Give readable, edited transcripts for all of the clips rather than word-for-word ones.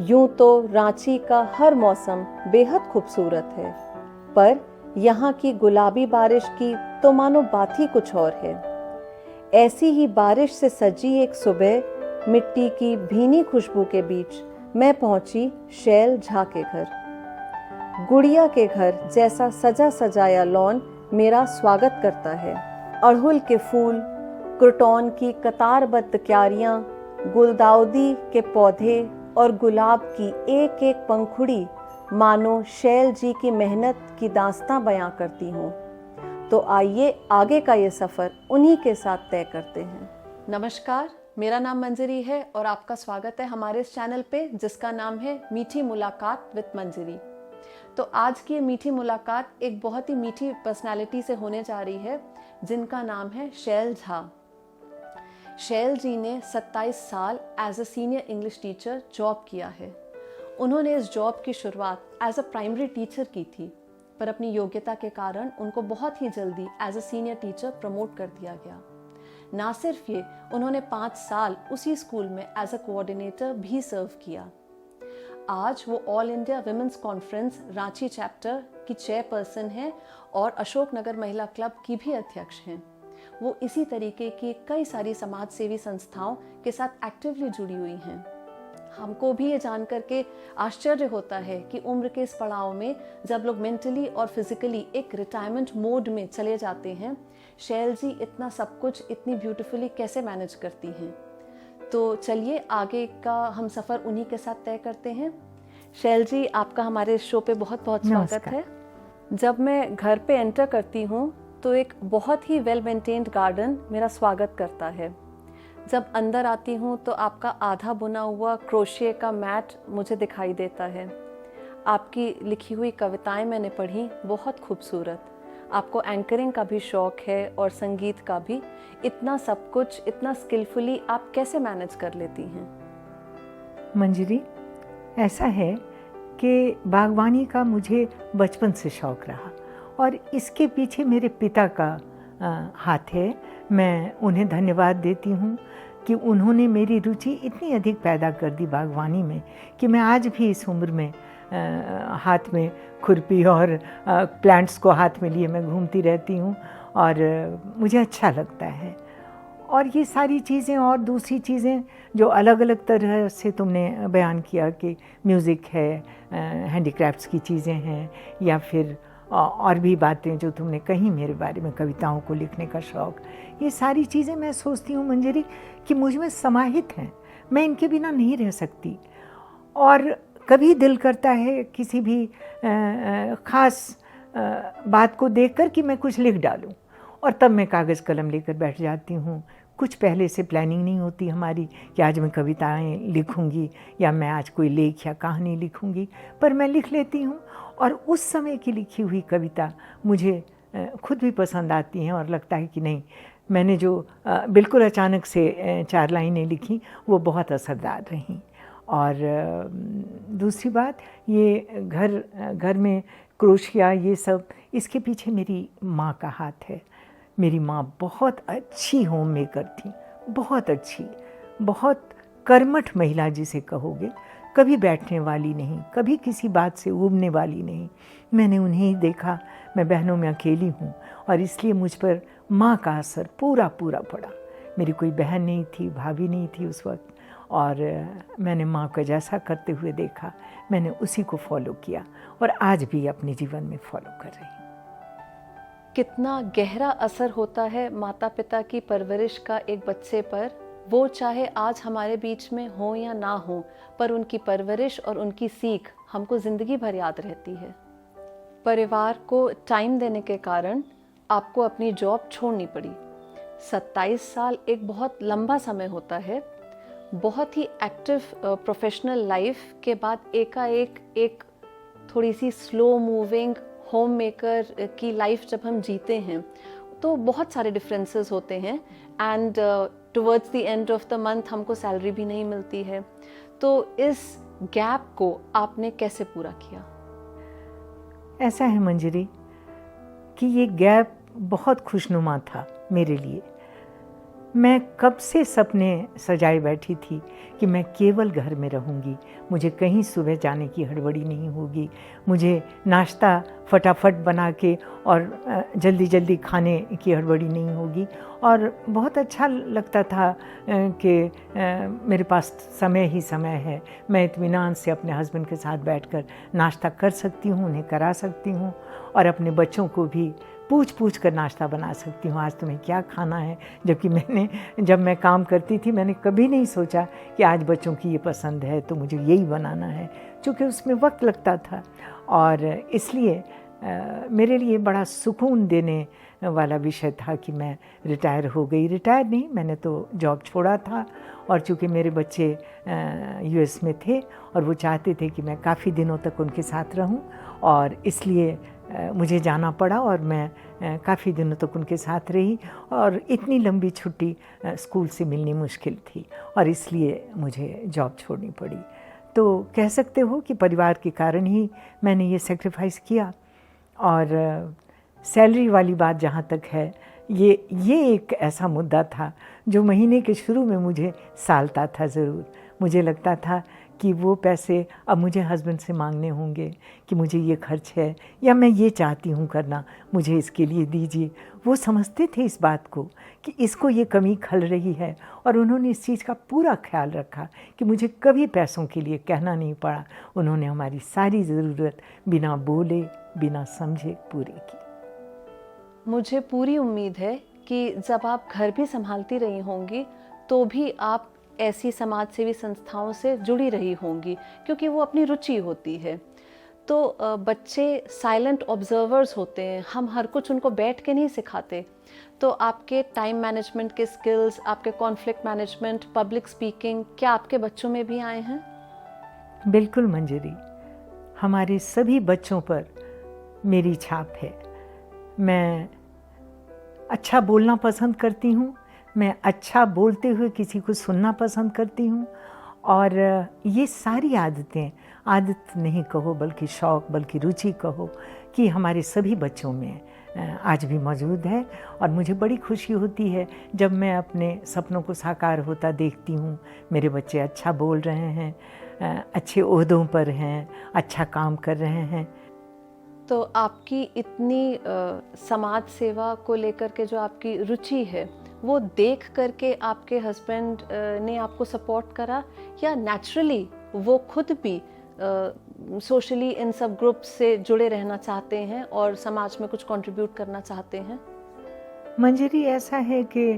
यूं तो रांची का हर मौसम बेहद खूबसूरत है, पर यहाँ की गुलाबी बारिश की तो मानो बात ही कुछ और है। ऐसी ही बारिश से सजी एक सुबह मिट्टी की भीनी खुशबू के बीच मैं पहुंची शैल झा के घर। गुड़िया के घर जैसा सजा सजाया लॉन मेरा स्वागत करता है। अड़हुल के फूल, क्रोटॉन की कतारबद्ध क्यारियां, गुलदाउदी के पौधे और गुलाब की एक एक पंखुड़ी मानो शैल जी की मेहनत की दास्तां बयां करती हूँ। तो आइए आगे का ये सफ़र उन्हीं के साथ तय करते हैं। नमस्कार, मेरा नाम मंजरी है और आपका स्वागत है हमारे इस चैनल पे जिसका नाम है मीठी मुलाकात विद मंजरी। तो आज की ये मीठी मुलाकात एक बहुत ही मीठी पर्सनालिटी से होने जा रही है जिनका नाम है शैल झा। शैल जी ने 27 साल as a senior English teacher job किया है। उन्होंने इस जॉब की शुरुआत एज अ प्राइमरी टीचर की थी, पर अपनी योग्यता के कारण उनको बहुत ही जल्दी as a senior teacher promote कर दिया गया। ना सिर्फ ये, उन्होंने 5 साल उसी स्कूल में एज अ कोऑर्डिनेटर भी सर्व किया। आज वो all India women's conference Ranchi chapter की चेयरपर्सन हैं और अशोक नगर महिला क्लब की भी अध्यक्ष हैं। वो इसी तरीके की कई सारी समाज सेवी संस्थाओं के साथ एक्टिवली जुड़ी हुई हैं। हमको भी ये जानकर के आश्चर्य होता है कि उम्र के इस पड़ाव में जब लोग मेंटली और फिजिकली एक रिटायरमेंट मोड में चले जाते हैं, शैल जी इतना सब कुछ इतनी ब्यूटीफुली कैसे मैनेज करती हैं। तो चलिए आगे का हम सफ़र उन्हीं के साथ तय करते हैं। शैल जी, आपका हमारे शो पे बहुत बहुत स्वागत है। जब मैं घर पे एंटर करती हूँ तो एक बहुत ही वेल मेंटेन्ड गार्डन मेरा स्वागत करता है। जब अंदर आती हूँ तो आपका आधा बुना हुआ क्रोशिये का मैट मुझे दिखाई देता है। आपकी लिखी हुई कविताएं मैंने पढ़ी, बहुत खूबसूरत। आपको एंकरिंग का भी शौक़ है और संगीत का भी। इतना सब कुछ इतना स्किलफुली आप कैसे मैनेज कर लेती हैं? मंजरी, ऐसा है कि बागवानी का मुझे बचपन से शौक़ रहा और इसके पीछे मेरे पिता का हाथ है। मैं उन्हें धन्यवाद देती हूँ कि उन्होंने मेरी रुचि इतनी अधिक पैदा कर दी बागवानी में कि मैं आज भी इस उम्र में हाथ में खुरपी और प्लांट्स को हाथ में लिए मैं घूमती रहती हूँ और मुझे अच्छा लगता है। और ये सारी चीज़ें और दूसरी चीज़ें जो अलग अलग तरह से तुमने बयान किया कि म्यूज़िक है, हैंडीक्राफ्ट्स की चीज़ें हैं, या फिर और भी बातें जो तुमने कही मेरे बारे में, कविताओं को लिखने का शौक़, ये सारी चीज़ें मैं सोचती हूँ मंजरी कि मुझ में समाहित हैं। मैं इनके बिना नहीं रह सकती। और कभी दिल करता है किसी भी ख़ास बात को देखकर कि मैं कुछ लिख डालूं, और तब मैं कागज़ कलम लेकर बैठ जाती हूँ। कुछ पहले से प्लानिंग नहीं होती हमारी कि आज मैं कविताएं लिखूंगी या मैं आज कोई लेख या कहानी लिखूंगी, पर मैं लिख लेती हूँ और उस समय की लिखी हुई कविता मुझे खुद भी पसंद आती हैं और लगता है कि नहीं, मैंने जो बिल्कुल अचानक से 4 लाइनें लिखी वो बहुत असरदार रहीं। और दूसरी बात, ये घर में क्रोशिया ये सब, इसके पीछे मेरी माँ का हाथ है। मेरी माँ बहुत अच्छी होम मेकर थी, बहुत अच्छी, बहुत कर्मठ महिला जिसे कहोगे, कभी बैठने वाली नहीं, कभी किसी बात से ऊबने वाली नहीं। मैंने उन्हें ही देखा, मैं बहनों में अकेली हूँ और इसलिए मुझ पर माँ का असर पूरा पूरा पड़ा। मेरी कोई बहन नहीं थी, भाभी नहीं थी उस वक्त, और मैंने माँ को जैसा करते हुए देखा, मैंने उसी को फॉलो किया और आज भी अपने जीवन में फॉलो कर रही हूँ। कितना गहरा असर होता है माता पिता की परवरिश का एक बच्चे पर, वो चाहे आज हमारे बीच में हो या ना हो, पर उनकी परवरिश और उनकी सीख हमको ज़िंदगी भर याद रहती है। परिवार को टाइम देने के कारण आपको अपनी जॉब छोड़नी पड़ी। 27 साल एक बहुत लंबा समय होता है। बहुत ही एक्टिव प्रोफेशनल लाइफ के बाद एकाएक एक थोड़ी सी स्लो मूविंग होम मेकर की लाइफ जब हम जीते हैं तो बहुत सारे डिफरेंसेस होते हैं। And towards the end of the month हमको सैलरी भी नहीं मिलती है। तो इस गैप को आपने कैसे पूरा किया? ऐसा है मंजरी कि ये गैप बहुत खुशनुमा था मेरे लिए। मैं कब से सपने सजाए बैठी थी कि मैं केवल घर में रहूँगी, मुझे कहीं सुबह जाने की हड़बड़ी नहीं होगी, मुझे नाश्ता फटाफट बना के और जल्दी जल्दी खाने की हड़बड़ी नहीं होगी। और बहुत अच्छा लगता था कि मेरे पास समय ही समय है, मैं इत्मीनान से अपने हस्बैंड के साथ बैठकर नाश्ता कर सकती हूँ, उन्हें करा सकती हूँ और अपने बच्चों को भी पूछ पूछ कर नाश्ता बना सकती हूँ, आज तुम्हें क्या खाना है। जबकि जब मैं काम करती थी मैंने कभी नहीं सोचा कि आज बच्चों की ये पसंद है तो मुझे यही बनाना है, क्योंकि उसमें वक्त लगता था। और इसलिए मेरे लिए बड़ा सुकून देने वाला विषय था कि मैं रिटायर हो गई। रिटायर नहीं, मैंने तो जॉब छोड़ा था, और चूँकि मेरे बच्चे यूएस में थे और वो चाहते थे कि मैं काफ़ी दिनों तक उनके साथ रहूं, और इसलिए मुझे जाना पड़ा और मैं काफ़ी दिनों तक उनके साथ रही। और इतनी लंबी छुट्टी स्कूल से मिलनी मुश्किल थी और इसलिए मुझे जॉब छोड़नी पड़ी। तो कह सकते हो कि परिवार के कारण ही मैंने ये सेक्रीफाइस किया। और सैलरी वाली बात जहाँ तक है, ये एक ऐसा मुद्दा था जो महीने के शुरू में मुझे सालता था ज़रूर। मुझे लगता था कि वो पैसे अब मुझे हस्बैंड से मांगने होंगे कि मुझे ये खर्च है या मैं ये चाहती हूँ करना, मुझे इसके लिए दीजिए। वो समझते थे इस बात को कि इसको ये कमी खल रही है, और उन्होंने इस चीज़ का पूरा ख्याल रखा कि मुझे कभी पैसों के लिए कहना नहीं पड़ा। उन्होंने हमारी सारी ज़रूरत बिना बोले बिना समझे पूरी की। मुझे पूरी उम्मीद है कि जब आप घर भी संभालती रही होंगी तो भी आप ऐसी समाज सेवी संस्थाओं से जुड़ी रही होंगी, क्योंकि वो अपनी रुचि होती है। तो बच्चे साइलेंट ऑब्जर्वर्स होते हैं, हम हर कुछ उनको बैठ के नहीं सिखाते। तो आपके टाइम मैनेजमेंट के स्किल्स, आपके कॉन्फ्लिक्ट मैनेजमेंट, पब्लिक स्पीकिंग, क्या आपके बच्चों में भी आए हैं? बिल्कुल मंजरी, हमारे सभी बच्चों पर मेरी छाप है। मैं अच्छा बोलना पसंद करती हूँ, मैं अच्छा बोलते हुए किसी को सुनना पसंद करती हूँ, और ये सारी आदतें, आदत नहीं कहो बल्कि शौक़, बल्कि रुचि कहो, कि हमारे सभी बच्चों में आज भी मौजूद है। और मुझे बड़ी खुशी होती है जब मैं अपने सपनों को साकार होता देखती हूँ। मेरे बच्चे अच्छा बोल रहे हैं, अच्छे ओहदों पर हैं, अच्छा काम कर रहे हैं। तो आपकी इतनी समाज सेवा को लेकर के जो आपकी रुचि है, वो देख करके आपके हस्बैंड ने आपको सपोर्ट करा, या नेचुरली वो खुद भी सोशली इन सब ग्रुप से जुड़े रहना चाहते हैं और समाज में कुछ कंट्रीब्यूट करना चाहते हैं? मंजरी, ऐसा है कि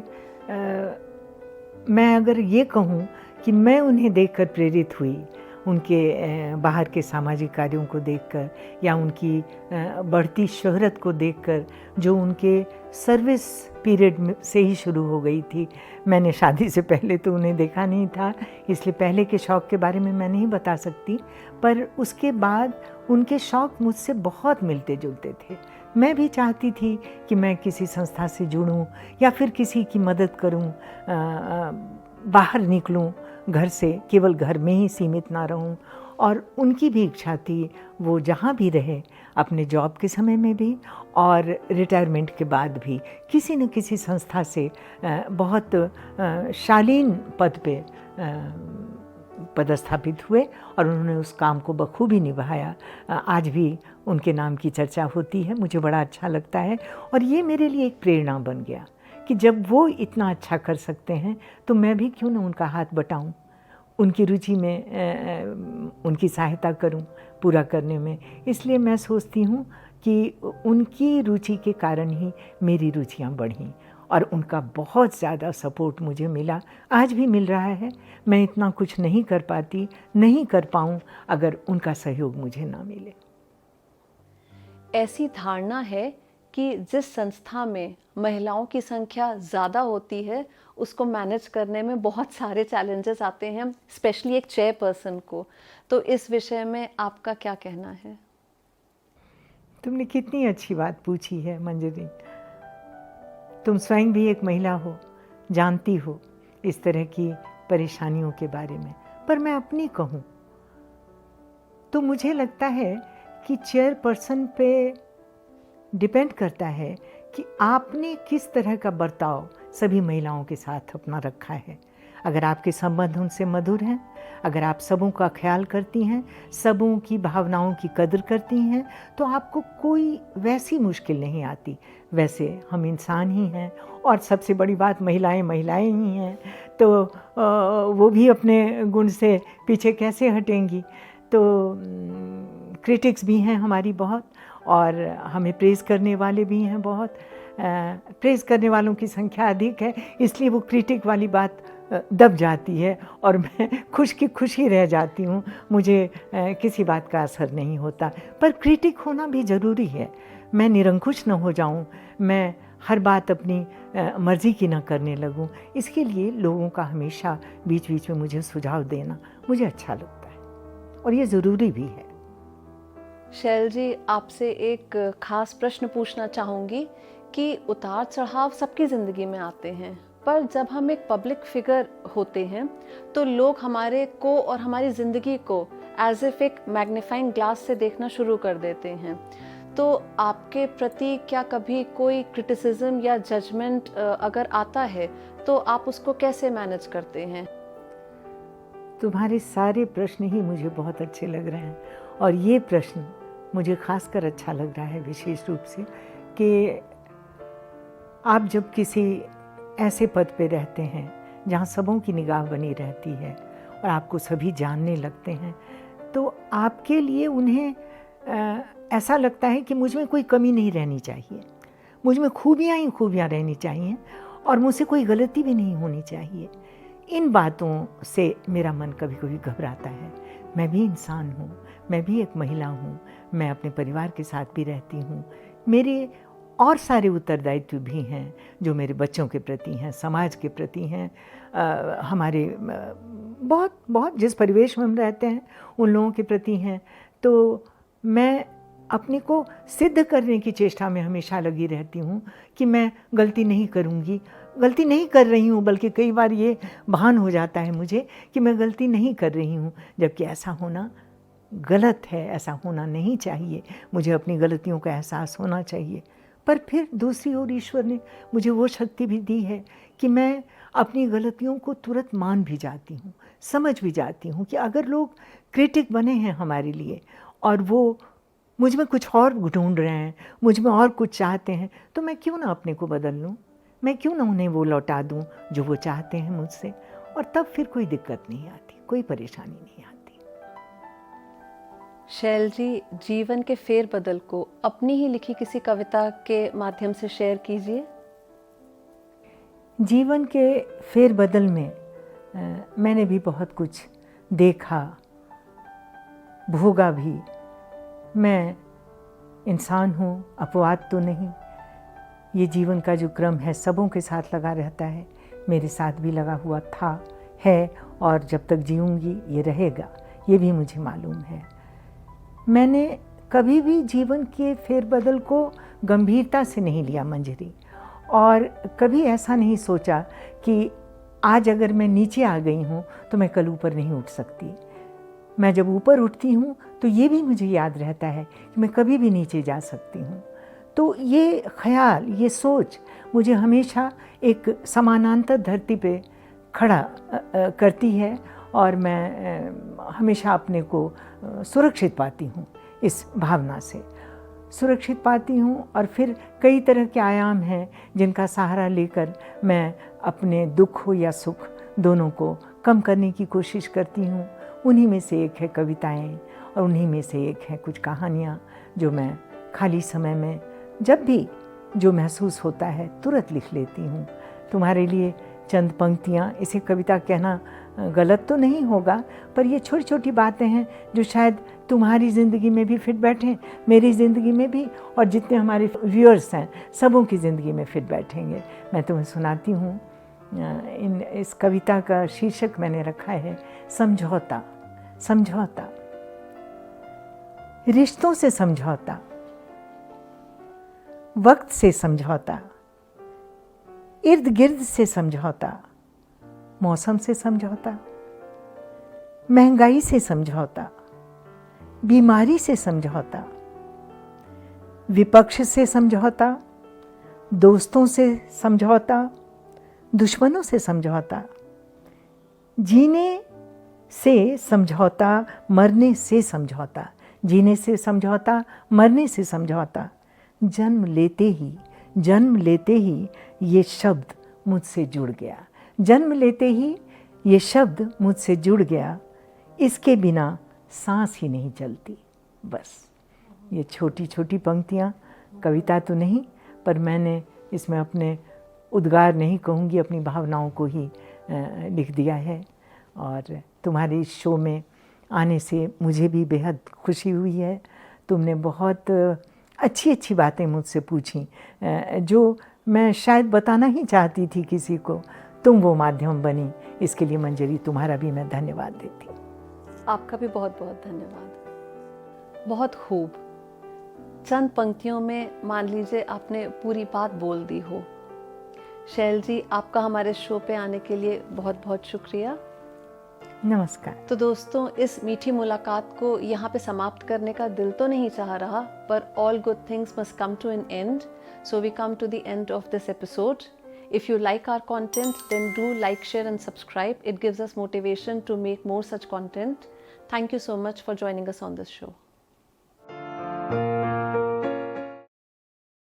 मैं अगर ये कहूँ कि मैं उन्हें देखकर प्रेरित हुई, उनके बाहर के सामाजिक कार्यों को देखकर या उनकी बढ़ती शोहरत को देखकर, जो उनके सर्विस पीरियड से ही शुरू हो गई थी। मैंने शादी से पहले तो उन्हें देखा नहीं था, इसलिए पहले के शौक़ के बारे में मैं नहीं बता सकती, पर उसके बाद उनके शौक़ मुझसे बहुत मिलते जुलते थे। मैं भी चाहती थी कि मैं किसी संस्था से जुड़ूं या फिर किसी की मदद करूं, बाहर निकलूं घर से, केवल घर में ही सीमित ना रहूं। और उनकी भी इच्छा थी वो जहाँ भी रहे, अपने जॉब के समय में भी और रिटायरमेंट के बाद भी किसी न किसी संस्था से बहुत शालीन पद पे पदस्थापित हुए, और उन्होंने उस काम को बखूबी निभाया। आज भी उनके नाम की चर्चा होती है, मुझे बड़ा अच्छा लगता है। और ये मेरे लिए एक प्रेरणा बन गया कि जब वो इतना अच्छा कर सकते हैं तो मैं भी क्यों ना उनका हाथ बटाऊं, उनकी रुचि में उनकी सहायता करूं पूरा करने में। इसलिए मैं सोचती हूं कि उनकी रुचि के कारण ही मेरी रुचियां बढ़ीं, और उनका बहुत ज़्यादा सपोर्ट मुझे मिला, आज भी मिल रहा है। मैं इतना कुछ नहीं कर पाती, नहीं कर पाऊं अगर उनका सहयोग मुझे ना मिले। ऐसी धारणा है कि जिस संस्था में महिलाओं की संख्या ज़्यादा होती है उसको मैनेज करने में बहुत सारे चैलेंजेस आते हैं, स्पेशली एक चेयरपर्सन को। तो इस विषय में आपका क्या कहना है? तुमने कितनी अच्छी बात पूछी है मंजरी। तुम स्वयं भी एक महिला हो, जानती हो इस तरह की परेशानियों के बारे में। पर मैं अपनी कहूँ तो मुझे लगता है कि चेयरपर्सन पे डिपेंड करता है कि आपने किस तरह का बर्ताव सभी महिलाओं के साथ अपना रखा है। अगर आपके संबंध उनसे मधुर हैं, अगर आप सबों का ख्याल करती हैं, सबों की भावनाओं की कदर करती हैं, तो आपको कोई वैसी मुश्किल नहीं आती। वैसे हम इंसान ही हैं और सबसे बड़ी बात महिलाएं ही हैं, तो वो भी अपने गुण से पीछे कैसे हटेंगी। तो क्रिटिक्स भी हैं हमारी बहुत, और हमें प्रेज़ करने वाले भी हैं बहुत। प्रेज़ करने वालों की संख्या अधिक है, इसलिए वो क्रिटिक वाली बात दब जाती है और मैं खुश की खुशी रह जाती हूँ। मुझे किसी बात का असर नहीं होता। पर क्रिटिक होना भी ज़रूरी है। मैं निरंकुश न हो जाऊँ, मैं हर बात अपनी मर्ज़ी की न करने लगूँ। इसके लिए लोगों का हमेशा बीच बीच में मुझे सुझाव देना मुझे अच्छा लगता है, और ये ज़रूरी भी है। शैल जी, आपसे एक खास प्रश्न पूछना चाहूँगी कि उतार चढ़ाव सबकी ज़िंदगी में आते हैं, पर जब हम एक पब्लिक फिगर होते हैं तो लोग हमारे को और हमारी ज़िंदगी को एज इफ एक मैग्नीफाइंग ग्लास से देखना शुरू कर देते हैं। तो आपके प्रति क्या कभी कोई क्रिटिसिज्म या जजमेंट अगर आता है तो आप उसको कैसे मैनेज करते हैं? तुम्हारे सारे प्रश्न ही मुझे बहुत अच्छे लग रहे हैं, और ये प्रश्न मुझे खासकर अच्छा लग रहा है विशेष रूप से कि आप जब किसी ऐसे पद पे रहते हैं जहाँ सबों की निगाह बनी रहती है और आपको सभी जानने लगते हैं, तो आपके लिए उन्हें ऐसा लगता है कि मुझ में कोई कमी नहीं रहनी चाहिए, मुझ में खूबियाँ ही खूबियाँ रहनी चाहिए और मुझसे कोई गलती भी नहीं होनी चाहिए। इन बातों से मेरा मन कभी कभी घबराता है। मैं भी इंसान हूँ, मैं भी एक महिला हूँ, मैं अपने परिवार के साथ भी रहती हूँ, मेरे और सारे उत्तरदायित्व भी हैं जो मेरे बच्चों के प्रति हैं, समाज के प्रति हैं, हमारे बहुत बहुत जिस परिवेश में हम रहते हैं उन लोगों के प्रति हैं। तो मैं अपने को सिद्ध करने की चेष्टा में हमेशा लगी रहती हूँ कि मैं गलती नहीं करूँगी, गलती नहीं कर रही हूँ, बल्कि कई बार ये भान हो जाता है मुझे कि मैं गलती नहीं कर रही हूँ, जबकि ऐसा होना गलत है, ऐसा होना नहीं चाहिए। मुझे अपनी गलतियों का एहसास होना चाहिए। पर फिर दूसरी ओर ईश्वर ने मुझे वो शक्ति भी दी है कि मैं अपनी गलतियों को तुरंत मान भी जाती हूँ, समझ भी जाती हूँ कि अगर लोग क्रिटिक बने हैं हमारे लिए और वो मुझ में कुछ और ढूंढ रहे हैं, मुझ में और कुछ चाहते हैं, तो मैं क्यों ना अपने को बदल लूँ, मैं क्यों ना उन्हें वो लौटा दूँ जो वो चाहते हैं मुझसे, और तब फिर कोई दिक्कत नहीं आती, कोई परेशानी नहीं आती। शैल जी, जीवन के फेरबदल को अपनी ही लिखी किसी कविता के माध्यम से शेयर कीजिए। जीवन के फेरबदल में मैंने भी बहुत कुछ देखा, भोगा भी। मैं इंसान हूँ, अपवाद तो नहीं। ये जीवन का जो क्रम है सबों के साथ लगा रहता है, मेरे साथ भी लगा हुआ था, है, और जब तक जीऊँगी ये रहेगा, ये भी मुझे मालूम है। मैंने कभी भी जीवन के फेरबदल को गंभीरता से नहीं लिया मंजरी, और कभी ऐसा नहीं सोचा कि आज अगर मैं नीचे आ गई हूँ तो मैं कल ऊपर नहीं उठ सकती। मैं जब ऊपर उठती हूँ तो ये भी मुझे याद रहता है कि मैं कभी भी नीचे जा सकती हूँ। तो ये ख्याल, ये सोच मुझे हमेशा एक समानांतर धरती पे खड़ा करती है, और मैं हमेशा अपने को सुरक्षित पाती हूँ, इस भावना से सुरक्षित पाती हूँ। और फिर कई तरह के आयाम हैं जिनका सहारा लेकर मैं अपने दुख हो या सुख दोनों को कम करने की कोशिश करती हूँ। उन्हीं में से एक है कविताएं, और उन्हीं में से एक है कुछ कहानियाँ जो मैं खाली समय में जब भी जो महसूस होता है तुरंत लिख लेती हूँ। तुम्हारे लिए चंद पंक्तियाँ, इसे कविता कहना गलत तो नहीं होगा, पर ये छोटी छोटी बातें हैं जो शायद तुम्हारी ज़िंदगी में भी फिट बैठें, मेरी ज़िंदगी में भी, और जितने हमारे व्यूअर्स हैं सबों की ज़िंदगी में फिट बैठेंगे। मैं तुम्हें सुनाती हूँ। इस कविता का शीर्षक मैंने रखा है समझौता। समझौता, रिश्तों से समझौता, वक्त से समझौता, इर्द गिर्द से समझौता, मौसम से समझौता, महंगाई से समझौता, बीमारी से समझौता, विपक्ष से समझौता, दोस्तों से समझौता, दुश्मनों से समझौता, जीने से समझौता, मरने से समझौता, जीने से समझौता, मरने से समझौता। जन्म लेते ही ये शब्द मुझसे जुड़ गया, जन्म लेते ही ये शब्द मुझसे जुड़ गया, इसके बिना सांस ही नहीं चलती। बस ये छोटी छोटी पंक्तियाँ, कविता तो नहीं, पर मैंने इसमें अपने उद्गार नहीं कहूँगी, अपनी भावनाओं को ही लिख दिया है। और तुम्हारे इस शो में आने से मुझे भी बेहद खुशी हुई है। तुमने बहुत अच्छी अच्छी बातें मुझसे पूछी जो मैं शायद बताना ही चाहती थी किसी को। तुम वो माध्यम बनी, इसके लिए मंजरी तुम्हारा भी मैं धन्यवाद देती। आपका भी बहुत बहुत धन्यवाद। बहुत खूब। चंद पंक्तियों में मान लीजिए आपने पूरी बात बोल दी हो। शैल जी, आपका हमारे शो पे आने के लिए बहुत बहुत शुक्रिया। नमस्कार। तो दोस्तों, इस मीठी मुलाकात को यहाँ पे समाप्त करने का दिल तो नहीं चाह रहा, पर all good things must come to an end, so we come to the end of this episode. If you like our content, then do like, share and subscribe. It gives us motivation to make more such content. Thank you so much for joining us on this show.